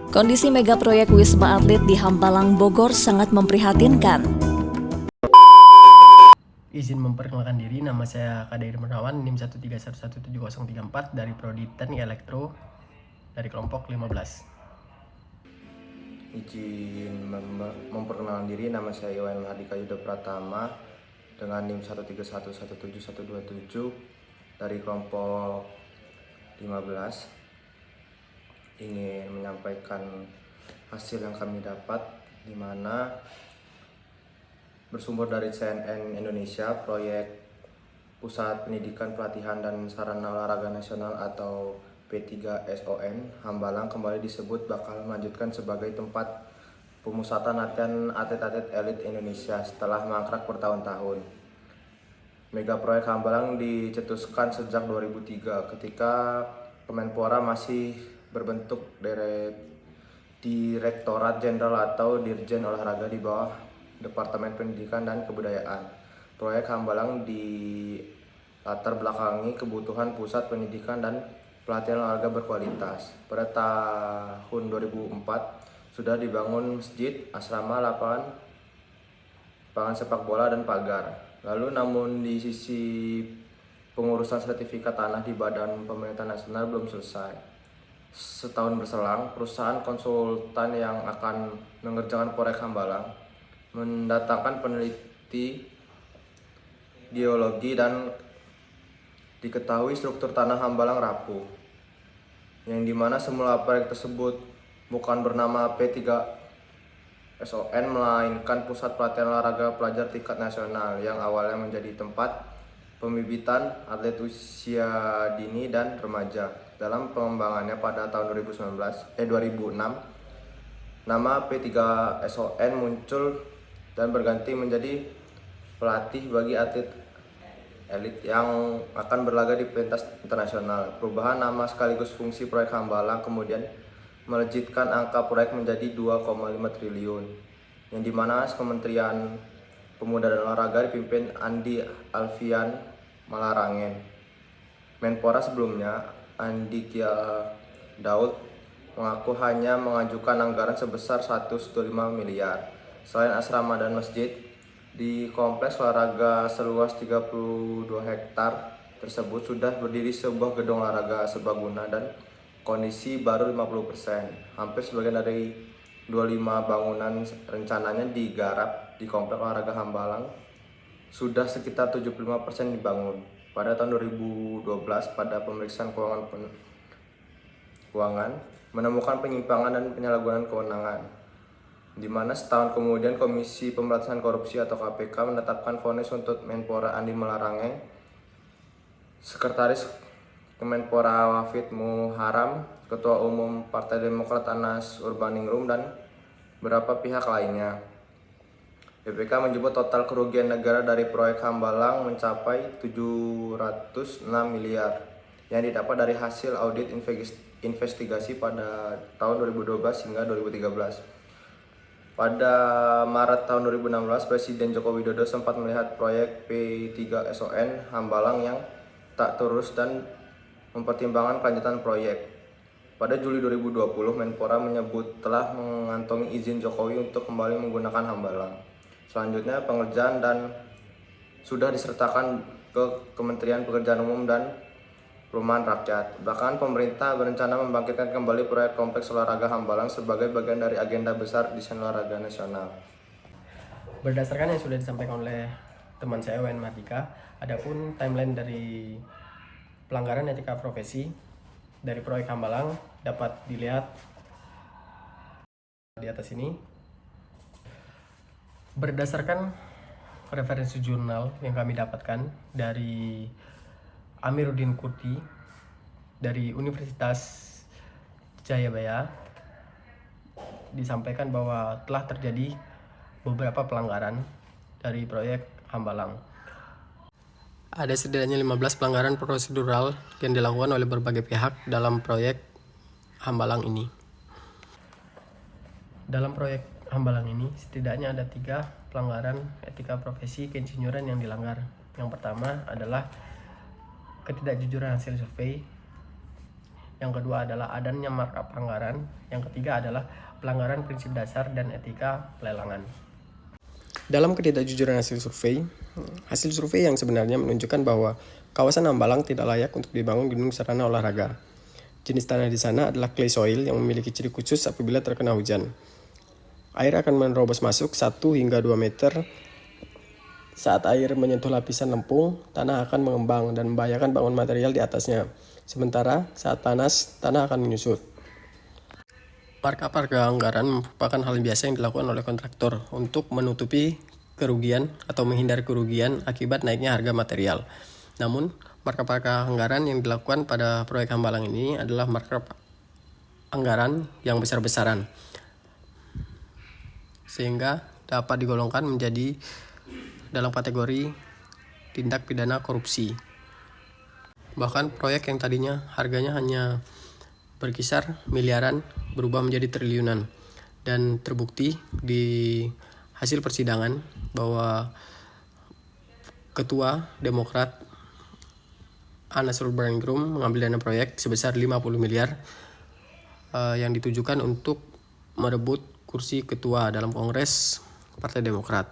Kondisi mega proyek Wisma Atlet di Hambalang, Bogor sangat memprihatinkan. Izin memperkenalkan diri, nama saya Kadair Menawan, NIM 1311704 dari Prodi Teknik Elektro dari kelompok 15. Izin memperkenalkan diri, nama saya Iwan Hardika Yuda Pratama dengan NIM 1317127 dari kelompok 15. Ingin menyampaikan hasil yang kami dapat, di mana bersumber dari CNN Indonesia, proyek Pusat Pendidikan Pelatihan dan Sarana Olahraga Nasional atau P3SON Hambalang kembali disebut bakal melanjutkan sebagai tempat pemusatan latihan atlet-atlet elit Indonesia setelah mangkrak bertahun-tahun. Mega proyek Hambalang dicetuskan sejak 2003 ketika Kemenpora masih berbentuk Direktorat Jenderal atau Dirjen Olahraga di bawah Departemen Pendidikan dan Kebudayaan. Proyek Hambalang dilatar belakangi kebutuhan pusat pendidikan dan pelatihan olahraga berkualitas. Pada tahun 2004 sudah dibangun masjid, asrama, lapangan sepak bola dan pagar. Lalu namun di sisi pengurusan sertifikat tanah di Badan Pemerintah Nasional belum selesai. Setahun berselang, perusahaan konsultan yang akan mengerjakan proyek Hambalang mendatangkan peneliti geologi dan diketahui struktur tanah Hambalang rapuh, yang dimana semula proyek tersebut bukan bernama P3SON melainkan Pusat Pelatihan Olahraga Pelajar Tingkat Nasional yang awalnya menjadi tempat pembibitan atlet usia dini dan remaja. Dalam pengembangannya pada tahun 2006, nama P3SON muncul dan berganti menjadi pelatih bagi atlet elit yang akan berlaga di pentas internasional. Perubahan nama sekaligus fungsi proyek Hambalang kemudian melejitkan angka proyek menjadi 2,5 triliun, yang dimana Kementerian Pemuda dan Olahraga dipimpin Andi Alfian Malarangen. Menpora sebelumnya, Andika Daud, mengaku hanya mengajukan anggaran sebesar 105 miliar. Selain asrama dan masjid, di kompleks olahraga seluas 32 hektar tersebut sudah berdiri sebuah gedung olahraga serbaguna dan kondisi baru 50%. Hampir sebagian dari 25 bangunan rencananya digarap di kompleks olahraga Hambalang sudah sekitar 75% dibangun. Pada tahun 2012, pada pemeriksaan keuangan menemukan penyimpangan dan penyalahgunaan kewenangan, di mana setahun kemudian Komisi Pemberantasan Korupsi atau KPK menetapkan vonis untuk Menpora Andi Malarangen, Sekretaris Kemenpora Wafid Muharam, Ketua Umum Partai Demokrat Anas Urbaningrum, dan beberapa pihak lainnya. BPK menyebut total kerugian negara dari proyek Hambalang mencapai 706 miliar yang didapat dari hasil audit investigasi pada tahun 2012 hingga 2013. Pada Maret tahun 2016, Presiden Joko Widodo sempat melihat proyek P3SON Hambalang yang tak terus dan mempertimbangkan kelanjutan proyek. Pada Juli 2020, Menpora menyebut telah mengantongi izin Jokowi untuk kembali menggunakan Hambalang. Selanjutnya, pengerjaan dan sudah disertakan ke Kementerian Pekerjaan Umum dan Perumahan Rakyat. Bahkan pemerintah berencana membangkitkan kembali proyek kompleks olahraga Hambalang sebagai bagian dari agenda besar desain olahraga nasional. Berdasarkan yang sudah disampaikan oleh teman saya Iwan Hardika, adapun timeline dari pelanggaran etika profesi dari proyek Hambalang dapat dilihat di atas ini. Berdasarkan referensi jurnal yang kami dapatkan dari Amiruddin Kurti dari Universitas Jayabaya, disampaikan bahwa telah terjadi beberapa pelanggaran dari proyek Hambalang. Ada setidaknya 15 pelanggaran prosedural yang dilakukan oleh berbagai pihak dalam proyek Hambalang ini. Dalam proyek Hambalang ini setidaknya ada 3 pelanggaran etika profesi keinsinyuran yang dilanggar. Yang pertama adalah ketidakjujuran hasil survei. yang kedua adalah adanya markup anggaran, yang ketiga adalah pelanggaran prinsip dasar dan etika pelelangan. Dalam ketidakjujuran hasil survei yang sebenarnya menunjukkan bahwa kawasan Hambalang tidak layak untuk dibangun gedung sarana olahraga. Jenis tanah di sana adalah clay soil yang memiliki ciri khusus apabila terkena hujan. Air akan menerobos masuk 1 hingga 2 meter. Saat air menyentuh lapisan lempung, tanah akan mengembang dan membahayakan bangunan material di atasnya. Sementara saat panas, tanah akan menyusut. Markup harga anggaran merupakan hal biasa yang dilakukan oleh kontraktor untuk menutupi kerugian atau menghindari kerugian akibat naiknya harga material. Namun, markup harga anggaran yang dilakukan pada proyek Hambalang ini adalah markup anggaran yang besar-besaran, sehingga dapat digolongkan menjadi dalam kategori tindak pidana korupsi. Bahkan proyek yang tadinya harganya hanya berkisar miliaran berubah menjadi triliunan, dan terbukti di hasil persidangan bahwa Ketua Demokrat Anas Urbaningrum mengambil dana proyek sebesar 50 miliar yang ditujukan untuk merebut kursi ketua dalam Kongres Partai Demokrat.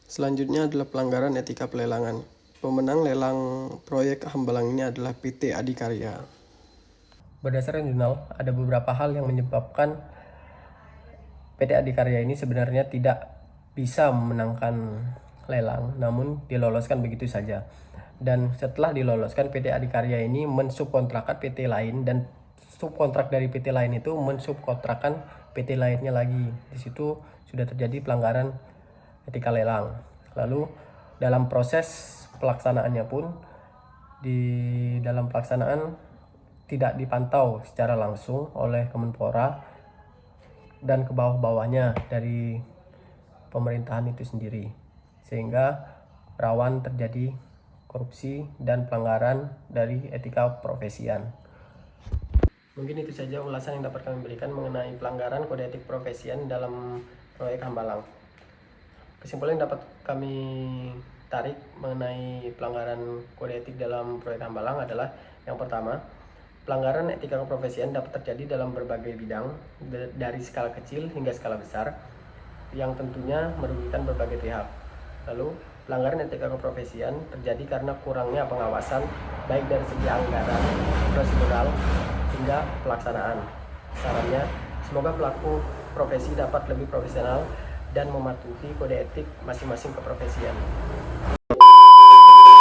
Selanjutnya adalah pelanggaran etika pelelangan. Pemenang lelang proyek Hambalang ini adalah PT Adikarya. Berdasarkan jurnal, ada beberapa hal yang menyebabkan PT Adikarya ini sebenarnya tidak bisa memenangkan lelang, namun diloloskan begitu saja. Dan setelah diloloskan, PT Adikarya ini mensubkontrakkan PT lain, dan subkontrak dari PT lain itu mensubkontrakkan PT lainnya lagi. Di situ sudah terjadi pelanggaran etika lelang. Lalu dalam proses pelaksanaannya pun, di dalam pelaksanaan tidak dipantau secara langsung oleh Kemenpora dan ke bawah-bawahnya dari pemerintahan itu sendiri, sehingga rawan terjadi korupsi dan pelanggaran dari etika profesian. Mungkin itu saja ulasan yang dapat kami berikan mengenai pelanggaran kode etik profesian dalam proyek Hambalang. Kesimpulan yang dapat kami tarik mengenai pelanggaran kode etik dalam proyek Hambalang adalah: yang pertama, pelanggaran etika keprofesian dapat terjadi dalam berbagai bidang, dari skala kecil hingga skala besar, yang tentunya merugikan berbagai pihak. Lalu, pelanggaran etika keprofesian terjadi karena kurangnya pengawasan, baik dari segi anggaran, prosedural, hingga pelaksanaan. Sarannya, semoga pelaku profesi dapat lebih profesional dan mematuhi kode etik masing-masing keprofesian.